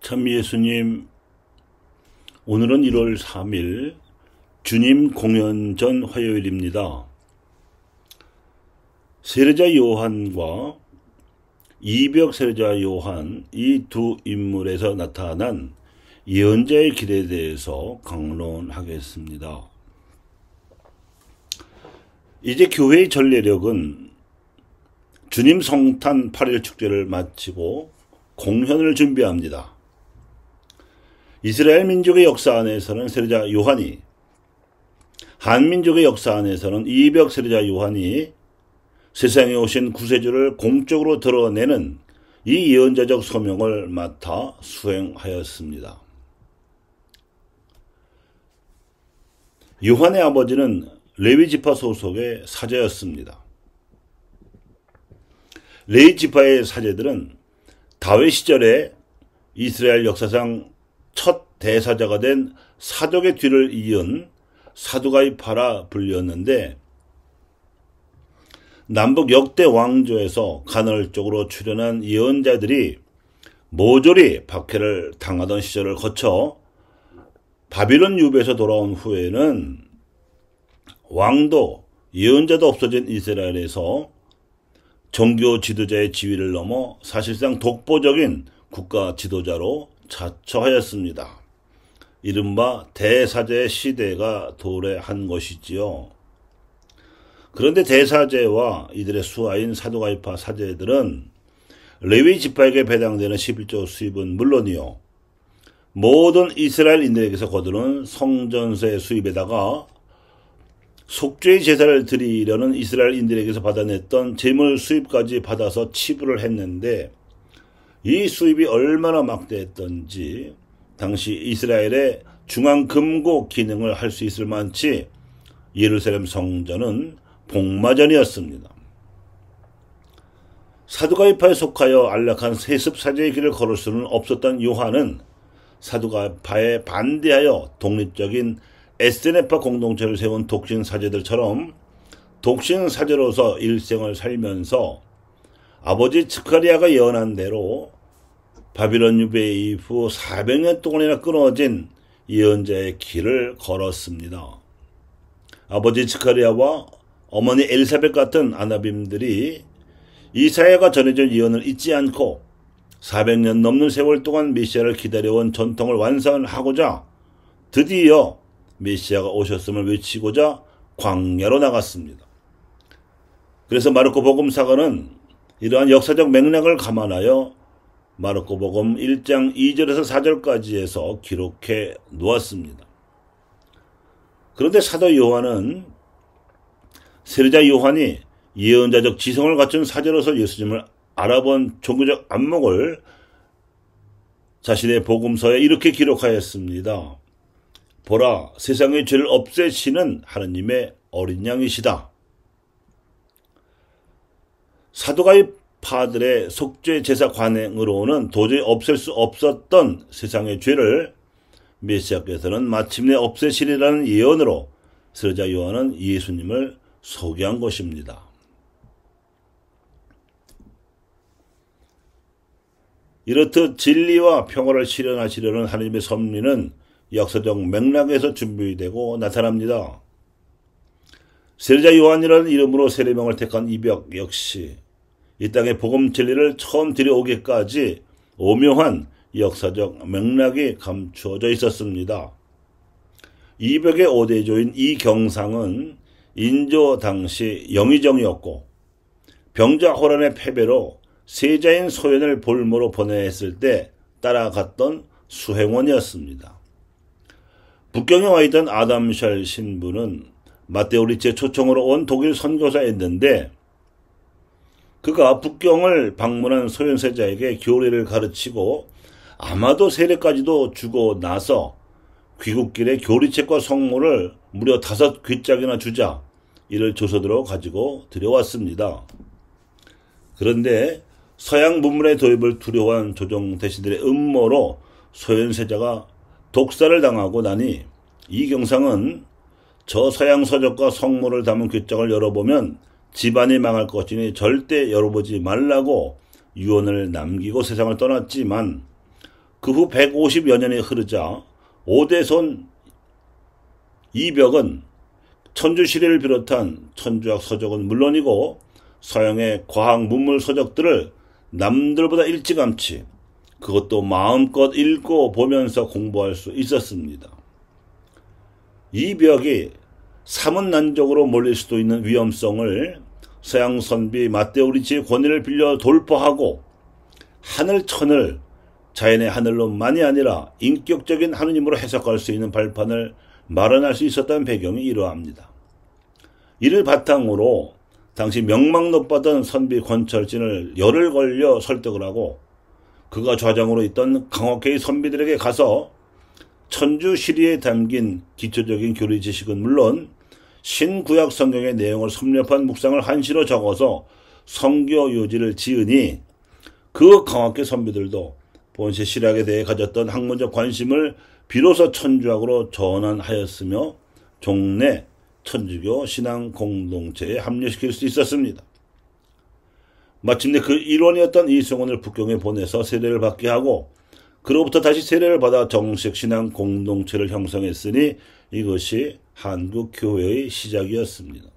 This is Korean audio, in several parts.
참 예수님, 오늘은 1월 3일 주님 공연 전 화요일입니다. 세례자 요한과 이벽 세례자 요한, 이 두 인물에서 나타난 예언자의 길에 대해서 강론하겠습니다. 이제 교회의 전례력은 주님 성탄 8일 축제를 마치고 공연을 준비합니다. 이스라엘 민족의 역사 안에서는 세례자 요한이, 한민족의 역사 안에서는 이벽 세례자 요한이 세상에 오신 구세주를 공적으로 드러내는 이 예언자적 소명을 맡아 수행하였습니다. 요한의 아버지는 레위 지파 소속의 사제였습니다. 레위 지파의 사제들은 다윗 시절에 이스라엘 역사상 첫 대사자가 된 사독의 뒤를 이은 사두가이파라 불렸는데, 남북 역대 왕조에서 간헐적으로 출현한 예언자들이 모조리 박해를 당하던 시절을 거쳐 바빌론 유배에서 돌아온 후에는 왕도 예언자도 없어진 이스라엘에서 종교 지도자의 지위를 넘어 사실상 독보적인 국가 지도자로 자처하였습니다. 이른바 대사제 시대가 도래한 것이지요. 그런데 대사제와 이들의 수하인 사두가이파 사제들은 레위 지파에게 배당되는 11조 수입은 물론이요, 모든 이스라엘인들에게서 거두는 성전세 수입에다가 속죄의 제사를 드리려는 이스라엘인들에게서 받아냈던 재물 수입까지 받아서 치부를 했는데, 이 수입이 얼마나 막대했던지 당시 이스라엘의 중앙금고 기능을 할 수 있을 만치 예루살렘 성전은 복마전이었습니다. 사두가이파에 속하여 안락한 세습사제의 길을 걸을 수는 없었던 요한은 사두가이파에 반대하여 독립적인 에스네파 공동체를 세운 독신사제들처럼 독신사제로서 일생을 살면서 아버지 스가랴가 예언한 대로 바빌론 유배 이후 400년 동안이나 끊어진 예언자의 길을 걸었습니다. 아버지 스가랴와 어머니 엘사벳 같은 아나빔들이 이사야가 전해준 예언을 잊지 않고 400년 넘는 세월 동안 메시아를 기다려온 전통을 완성하고자 드디어 메시아가 오셨음을 외치고자 광야로 나갔습니다. 그래서 마르코 복음사가는 이러한 역사적 맥락을 감안하여 마르코 복음 1장 2절에서 4절까지 해서 기록해 놓았습니다. 그런데 사도 요한은 세례자 요한이 예언자적 지성을 갖춘 사제로서 예수님을 알아본 종교적 안목을 자신의 복음서에 이렇게 기록하였습니다. 보라, 세상의 죄를 없애시는 하느님의 어린 양이시다. 사두가이파들의 속죄 제사 관행으로는 도저히 없앨 수 없었던 세상의 죄를 메시아께서는 마침내 없애시리라는 예언으로 세례자 요한은 예수님을 소개한 것입니다. 이렇듯 진리와 평화를 실현하시려는 하나님의 섭리는 역사적 맥락에서 준비되고 나타납니다. 세례자 요한이라는 이름으로 세례명을 택한 이벽 역시 이 땅의 복음 진리를 처음 들여오기까지 오묘한 역사적 맥락이 감추어져 있었습니다. 이벽의 5대조인 이 경상은 인조 당시 영의정이었고, 병자 호란의 패배로 세자인 소연을 볼모로 보내했을 때 따라갔던 수행원이었습니다. 북경에 와있던 아담샬 신부는 마테오 리츠의 초청으로 온 독일 선교사였는데, 그가 북경을 방문한 소현세자에게 교리를 가르치고 아마도 세례까지도 주고 나서 귀국길에 교리책과 성모를 무려 5귀짝이나 주자, 이를 조서들어 가지고 들여왔습니다. 그런데 서양 문물의 도입을 두려워한 조정 대신들의 음모로 소현세자가 독살을 당하고 나니 이 경상은 저 서양 서적과 성모를 담은 귀짝을 열어보면 집안이 망할 것이니 절대 열어보지 말라고 유언을 남기고 세상을 떠났지만 그 후 150여 년이 흐르자 오대손 이벽은 천주시리를 비롯한 천주학 서적은 물론이고 서양의 과학 문물 서적들을 남들보다 일찌감치 그것도 마음껏 읽고 보면서 공부할 수 있었습니다. 이벽이 사문난적으로 몰릴 수도 있는 위험성을 서양 선비 마테오 리치의 권위를 빌려 돌파하고 하늘천을 자연의 하늘로만이 아니라 인격적인 하느님으로 해석할 수 있는 발판을 마련할 수 있었던 배경이 이러합니다. 이를 바탕으로 당시 명망 높았던 선비 권철진을 열을 걸려 설득을 하고 그가 좌장으로 있던 강화계의 선비들에게 가서 천주시리에 담긴 기초적인 교리 지식은 물론 신구약 성경의 내용을 섭렵한 묵상을 한시로 적어서 성교 요지를 지으니 그 강화계 선비들도 본시 신학에 대해 가졌던 학문적 관심을 비로소 천주학으로 전환하였으며 종래 천주교 신앙 공동체에 합류시킬 수 있었습니다. 마침내 그 일원이었던 이승원을 북경에 보내서 세례를 받게 하고 그로부터 다시 세례를 받아 정식 신앙 공동체를 형성했으니 이것이 한국 교회의 시작이었습니다.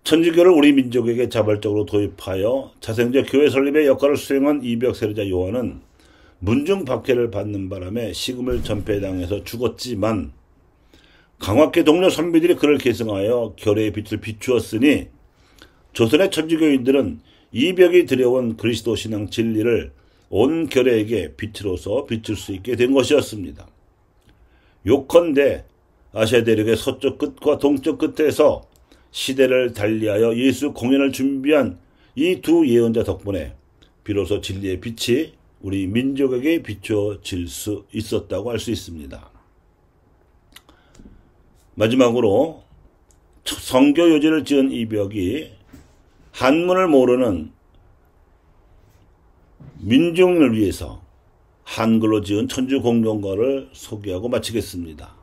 천주교를 우리 민족에게 자발적으로 도입하여 자생적 교회 설립의 역할을 수행한 이벽 세례자 요한은 문중 박해를 받는 바람에 식음을 전폐당해서 죽었지만 강화계 동료 선비들이 그를 계승하여 결의의 빛을 비추었으니 조선의 천주교인들은 이벽이 들여온 그리스도 신앙 진리를 온 결의에게 빛으로서 비출 수 있게 된 것이었습니다. 요컨대 아시아 대륙의 서쪽 끝과 동쪽 끝에서 시대를 달리하여 예수 공연을 준비한 이 두 예언자 덕분에 비로소 진리의 빛이 우리 민족에게 비춰질 수 있었다고 할 수 있습니다. 마지막으로 성교 요지를 지은 이벽이 한문을 모르는 민중을 위해서 한글로 지은 천주공경가를 소개하고 마치겠습니다.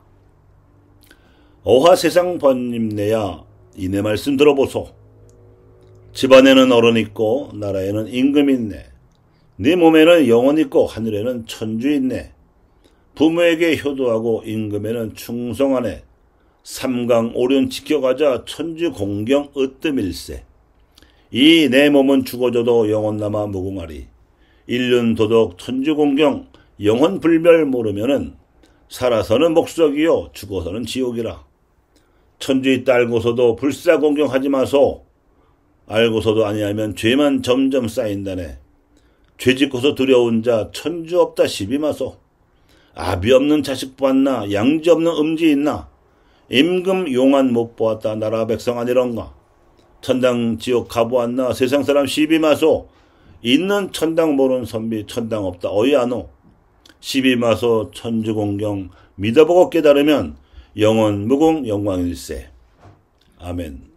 어화 세상 번님네야 이내 말씀 들어보소. 집안에는 어른 있고 나라에는 임금 있네. 네 몸에는 영혼 있고 하늘에는 천주 있네. 부모에게 효도하고 임금에는 충성하네. 삼강 오륜 지켜가자 천주 공경 으뜸일세. 이 내 몸은 죽어져도 영혼 남아 무궁하리. 일륜 도덕 천주 공경 영혼 불멸 모르면은 살아서는 목석이요 죽어서는 지옥이라. 천주 있다 알고서도 불사 공경하지 마소. 알고서도 아니하면 죄만 점점 쌓인다네. 죄짓고서 두려운 자 천주 없다 시비 마소. 아비 없는 자식 보았나 양지 없는 음지 있나. 임금 용안 못 보았다 나라 백성 아니런가. 천당 지옥 가보았나 세상 사람 시비 마소. 있는 천당 모르는 선비 천당 없다 어이아노. 시비 마소 천주 공경 믿어보고 깨달으면 영원 무궁 영광일세. 아멘.